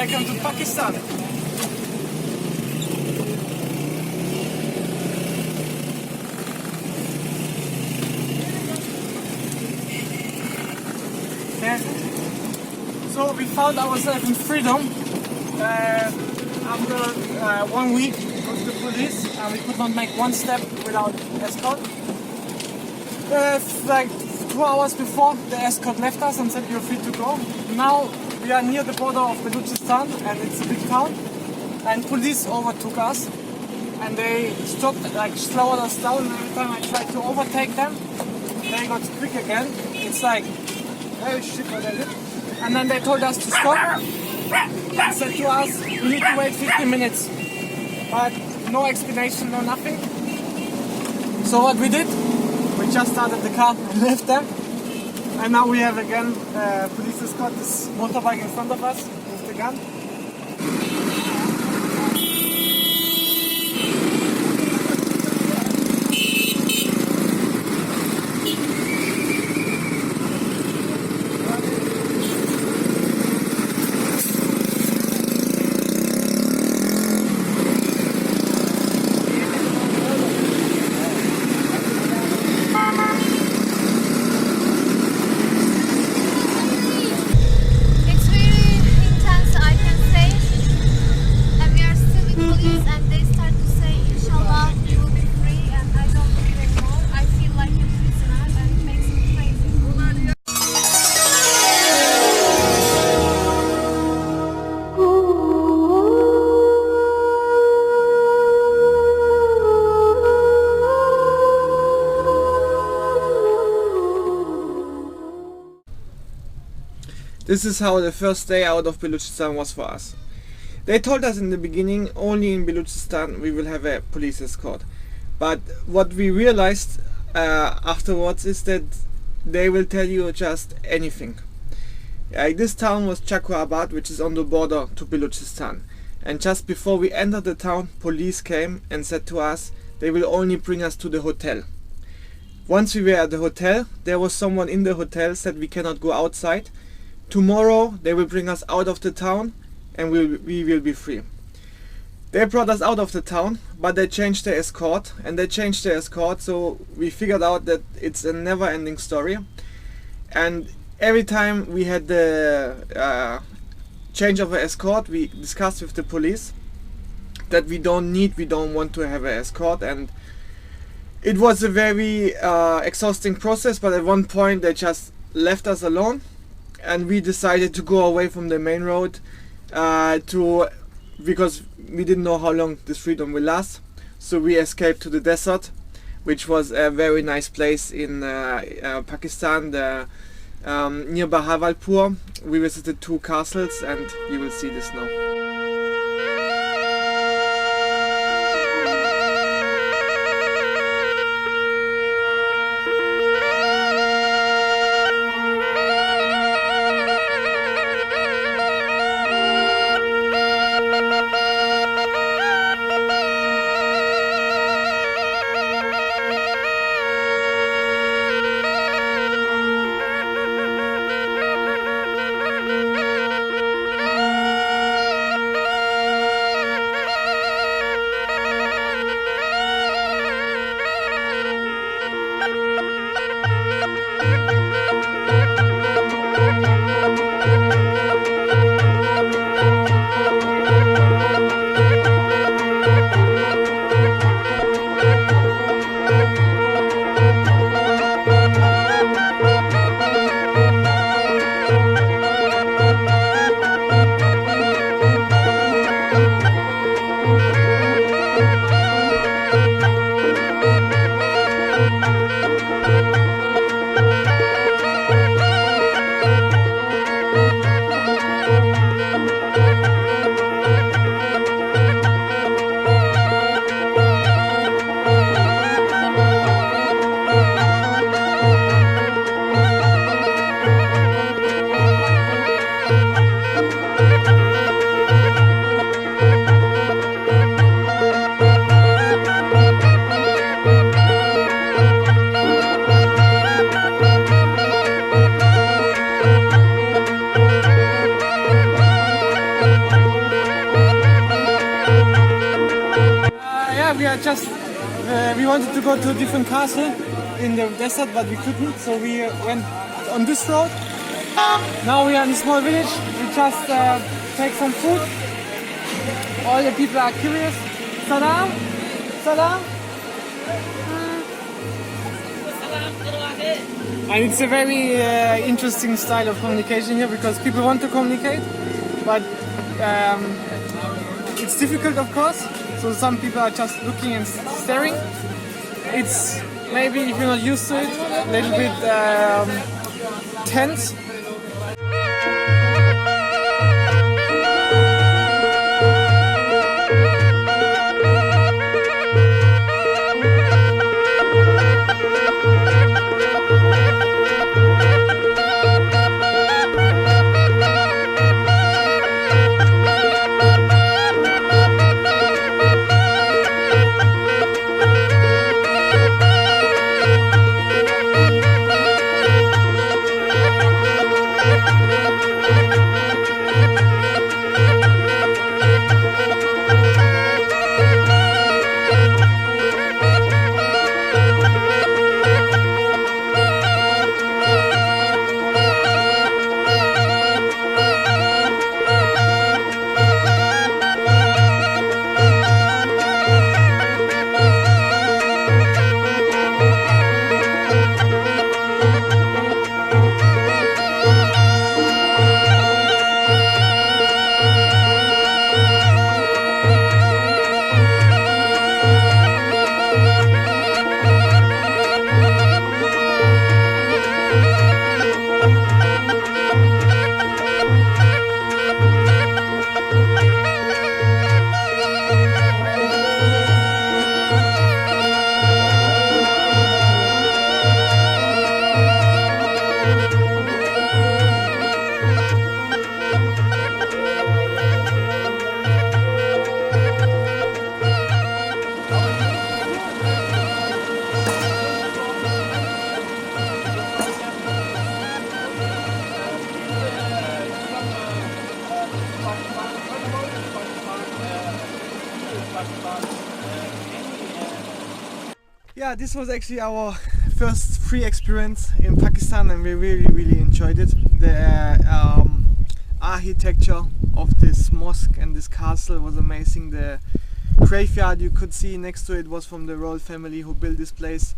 welcome to Pakistan. Yeah. So we found ourselves in freedom after 1 week with the police, and we could not make one step without escort. Like 2 hours before, the escort left us and said you're free to go. Now we are near the border of Baluchistan, and it's a big town, and police overtook us and they stopped, like slowed us down. Every time I tried to overtake them, they got quick again. It's like very shit what they did. And then they told us to stop and said to us we need to wait 15 minutes, but no explanation, no nothing. So what we did, we just started the car and left them, and now we have again police escort this motorbike in front of us with the gun. This is how the first day out of Baluchistan was for us. They told us in the beginning only in Baluchistan we will have a police escort. But what we realized afterwards is that they will tell you just anything. This town was Chakrabad, which is on the border to Baluchistan. And just before we entered the town, police came and said to us they will only bring us to the hotel. Once we were at the hotel, there was someone in the hotel said we cannot go outside. Tomorrow they will bring us out of the town and we will be free. They brought us out of the town, but they changed the escort, and they changed the escort, so we figured out that it's a never-ending story. And every time we had the change of an escort, we discussed with the police that we don't want to have an escort, and it was a very exhausting process. But at one point they just left us alone, and we decided to go away from the main road because we didn't know how long this freedom will last. So we escaped to the desert, which was a very nice place in Pakistan, near Bahawalpur. We visited 2 castles, and you will see this now. we wanted to go to a different castle in the desert, but we couldn't, so we went on this road. Now we are in a small village. We just take some food. All the people are curious. Salam, salam. And it's a very interesting style of communication here because people want to communicate, but it's difficult, of course. So some people are just looking and staring. It's maybe, if you're not used to it, a little bit tense. Yeah, this was actually our first free experience in Pakistan, and we really enjoyed it. The architecture of this mosque and this castle was amazing. The graveyard you could see next to it was from the royal family who built this place.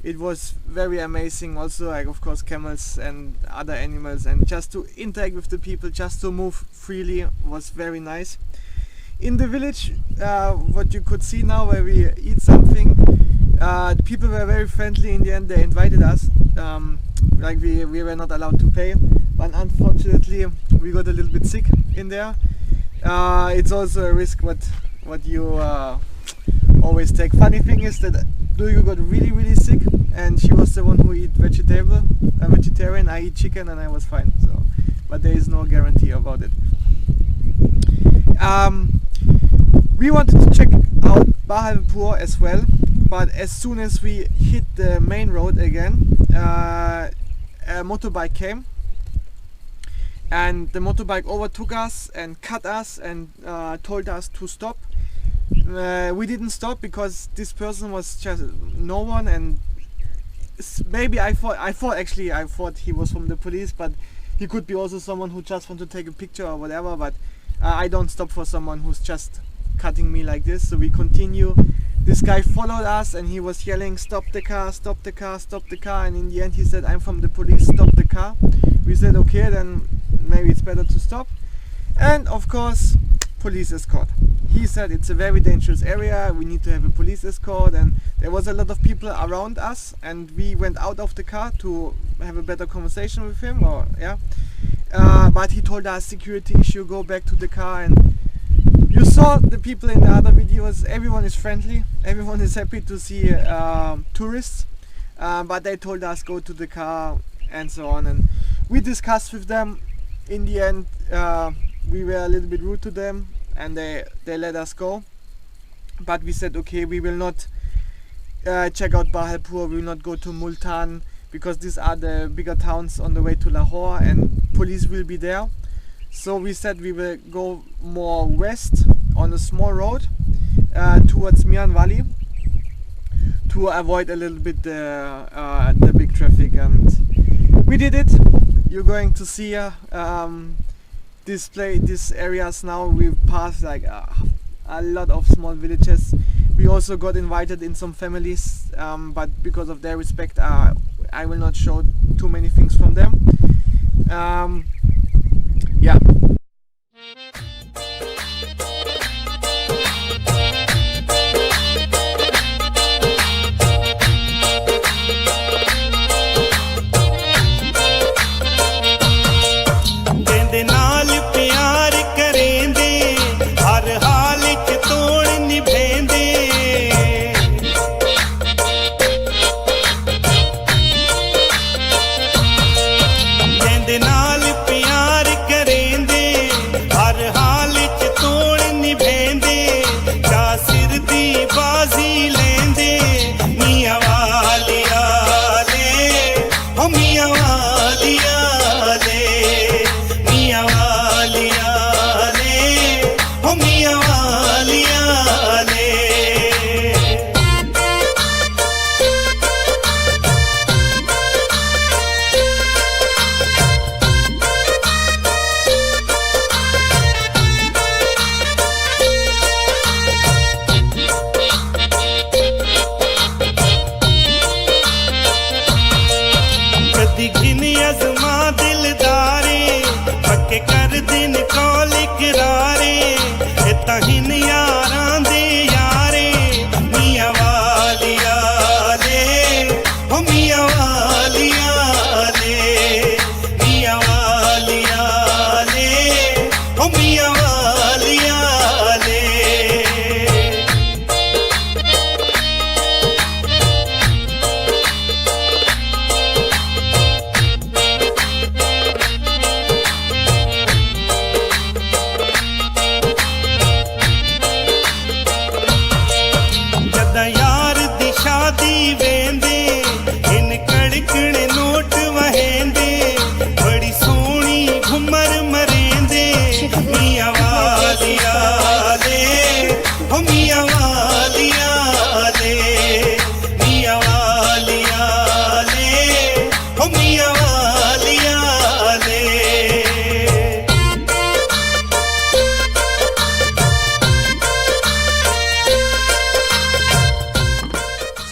It was very amazing. Also, like, of course, camels and other animals, and just to interact with the people, just to move freely was very nice. In the village, what you could see now where we eat something, the people were very friendly. In the end they invited us, like we were not allowed to pay, but unfortunately we got a little bit sick in there. It's also a risk what you always take. Funny thing is that Duyu got really sick, and she was the one who eat vegetarian. I eat chicken and I was fine, so, but there is no guarantee about it. We wanted to check out Bahalpur as well, but as soon as we hit the main road again, a motorbike came, and the motorbike overtook us and cut us and told us to stop. We didn't stop because this person was just no one, and maybe I thought he was from the police, but he could be also someone who just want to take a picture or whatever. But I don't stop for someone who's just cutting me like this. So we continue. This guy followed us and he was yelling, "Stop the car, stop the car, stop the car," and in the end he said, "I'm from the police, stop the car." We said, okay, then maybe it's better to stop. And of course, police escort. He said it's a very dangerous area, we need to have a police escort, and there was a lot of people around us, and we went out of the car to have a better conversation with him, but he told us, security issue, go back to the car. And you saw the people in the other videos, everyone is friendly, everyone is happy to see tourists, but they told us go to the car and so on, and we discussed with them. In the end we were a little bit rude to them and they let us go, but we said okay, we will not check out Bahalpur, we will not go to Multan, because these are the bigger towns on the way to Lahore and police will be there. So we said we will go more west on a small road, towards Mian Valley to avoid a little bit the big traffic, and we did it. You're going to see these areas now. We've passed like a lot of small villages. We also got invited in some families, but because of their respect, I will not show too many things from them. Yeah.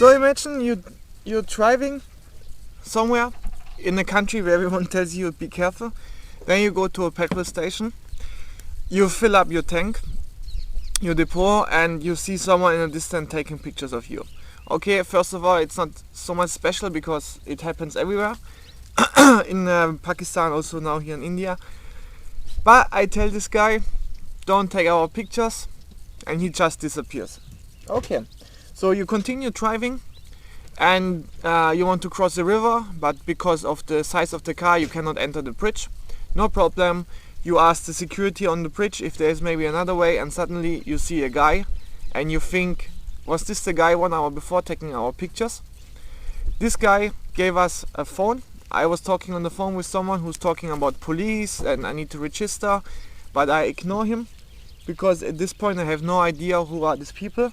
So imagine you're driving somewhere in a country where everyone tells you be careful. Then you go to a petrol station, you fill up your tank, your depot, and you see someone in the distance taking pictures of you. Okay, first of all, it's not so much special because it happens everywhere. In Pakistan, also now here in India. But I tell this guy, don't take our pictures, and he just disappears. Okay. So you continue driving and you want to cross the river, but because of the size of the car you cannot enter the bridge. No problem. You ask the security on the bridge if there is maybe another way, and suddenly you see a guy and you think, was this the guy 1 hour before taking our pictures? This guy gave us a phone. I was talking on the phone with someone who's talking about police and I need to register, but I ignore him because at this point I have no idea who are these people.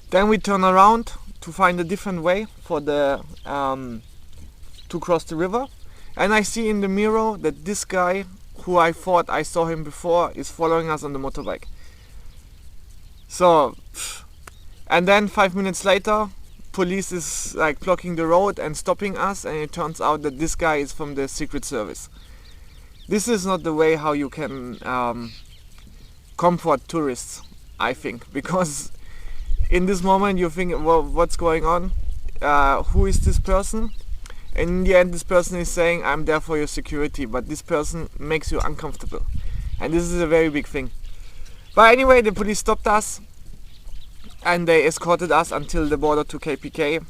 Then we turn around to find a different way for the to cross the river, and I see in the mirror that this guy, who I thought I saw him before, is following us on the motorbike. So, and then 5 minutes later, police is like blocking the road and stopping us, and it turns out that this guy is from the Secret Service. This is not the way how you can comfort tourists, I think, because in this moment you think, well, what's going on? Who is this person? And in the end this person is saying, I'm there for your security, but this person makes you uncomfortable. And this is a very big thing. But anyway, the police stopped us and they escorted us until the border to KPK.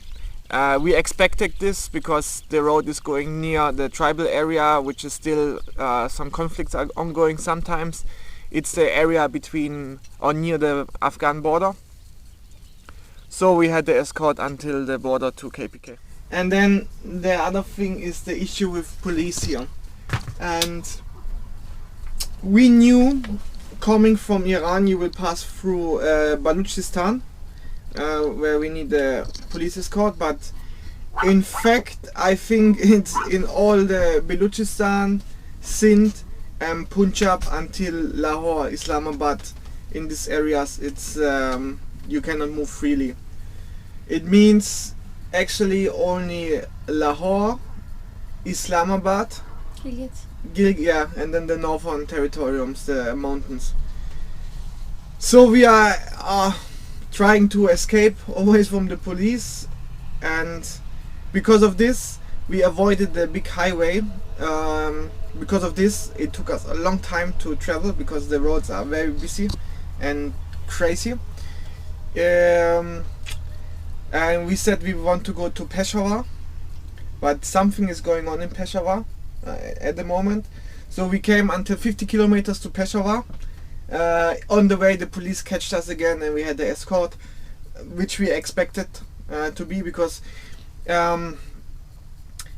We expected this because the road is going near the tribal area, which is still some conflicts are ongoing sometimes. It's the area between or near the Afghan border. So we had the escort until the border to KPK. And then the other thing is the issue with police here. And we knew coming from Iran, you will pass through Baluchistan, where we need a police escort. But in fact, I think it's in all the Baluchistan, Sindh and Punjab until Lahore, Islamabad. In these areas, it's you cannot move freely. It means actually only Lahore, Islamabad, yeah, and then the northern territoriums, the mountains. So we are trying to escape always from the police, and because of this we avoided the big highway. Because of this it took us a long time to travel because the roads are very busy and crazy. And we said we want to go to Peshawar, but something is going on in Peshawar at the moment. So we came until 50 kilometers to Peshawar. On the way the police catched us again and we had the escort, which we expected to be, because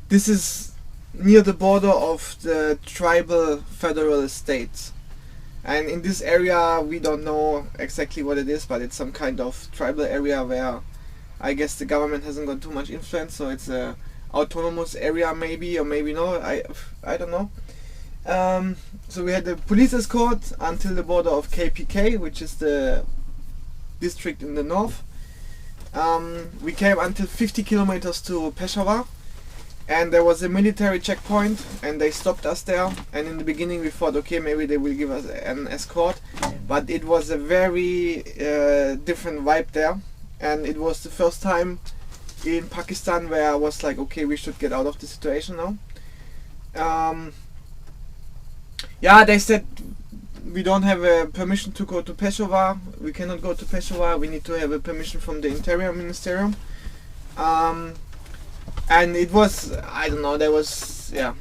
this is near the border of the tribal federal states. And in this area we don't know exactly what it is, but it's some kind of tribal area where I guess the government hasn't got too much influence, so it's a autonomous area maybe, or maybe no, I don't know. So we had the police escort until the border of KPK, which is the district in the north. We came until 50 kilometers to Peshawar, and there was a military checkpoint and they stopped us there. And in the beginning we thought, okay, maybe they will give us an escort, but it was a very different vibe there. And it was the first time in Pakistan where I was like, okay, we should get out of the situation now. Yeah, they said we don't have a permission to go to Peshawar. We cannot go to Peshawar. We need to have a permission from the Interior Ministerium. And it was, I don't know, there was, yeah,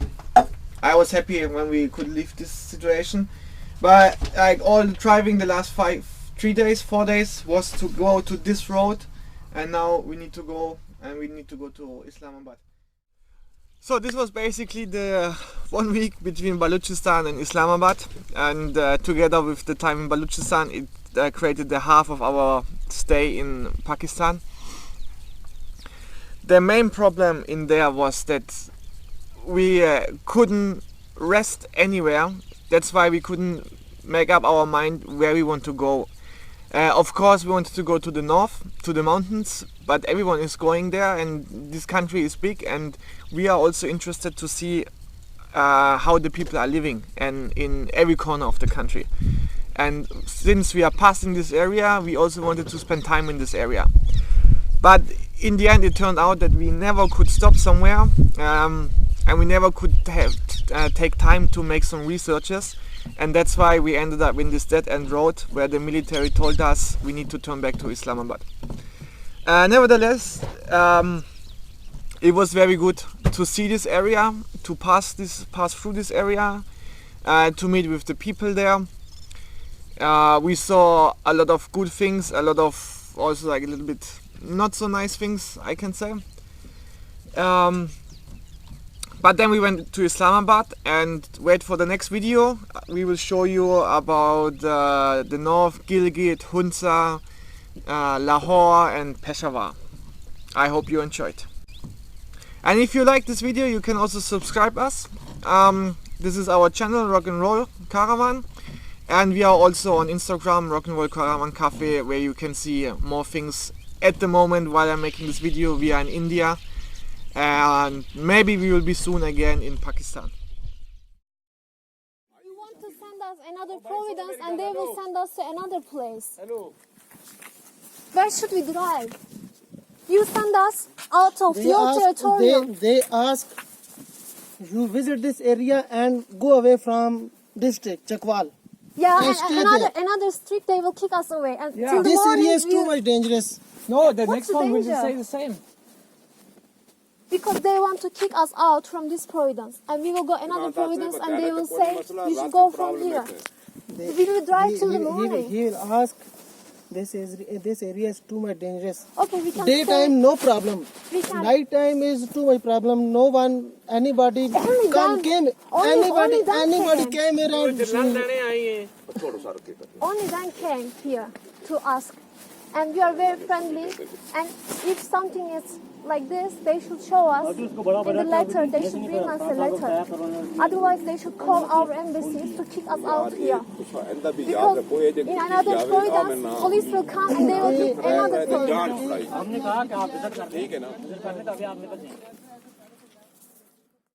I was happy when we could leave this situation. But like all the driving the last 4 days was to go to this road, and now we need to go to Islamabad. So this was basically the 1 week between Baluchistan and Islamabad, and together with the time in Baluchistan it created the half of our stay in Pakistan. The main problem in there was that we couldn't rest anywhere. That's why we couldn't make up our mind where we want to go. Of course we wanted to go to the north, to the mountains, but everyone is going there and this country is big, and we are also interested to see how the people are living and in every corner of the country. And since we are passing this area, we also wanted to spend time in this area. But in the end it turned out that we never could stop somewhere, and we never could take time to make some researches. And that's why we ended up in this dead-end road where the military told us we need to turn back to Islamabad. Nevertheless, it was very good to see this area, to pass through this area, to meet with the people there. We saw a lot of good things, a lot of also like a little bit not so nice things, I can say. But then we went to Islamabad, and wait for the next video. We will show you about the north, Gilgit, Hunza, Lahore and Peshawar. I hope you enjoyed. And if you like this video, you can also subscribe us. This is our channel, Rock and Roll Caravan. And we are also on Instagram, Rock and Roll Caravan Cafe, where you can see more things. At the moment, while I'm making this video, we are in India. And maybe we will be soon again in Pakistan. You want to send us another providence and they will send us to another place. Hello. Where should we drive? You send us out of your territorium. They ask you visit this area and go away from district Chakwal. Yeah, and and another street they will kick us away. And till the This morning area is too much dangerous. No, the What's next the one will danger? say the same. Because they want to kick us out from this providence, and we will go another providence, and they will say we should go from here. We will drive till the morning. He will ask this area is too much dangerous. Okay, we can Daytime, no problem. We can- Nighttime is too much problem. No one, anybody Only them- came. only them Anybody came. came around. only then came here to ask, and we are very friendly. And if something is like this, they should show us in the letter. They should bring us a letter. Otherwise, they should call our embassies to kick us out here. Because in another province, police will come and they will do another province.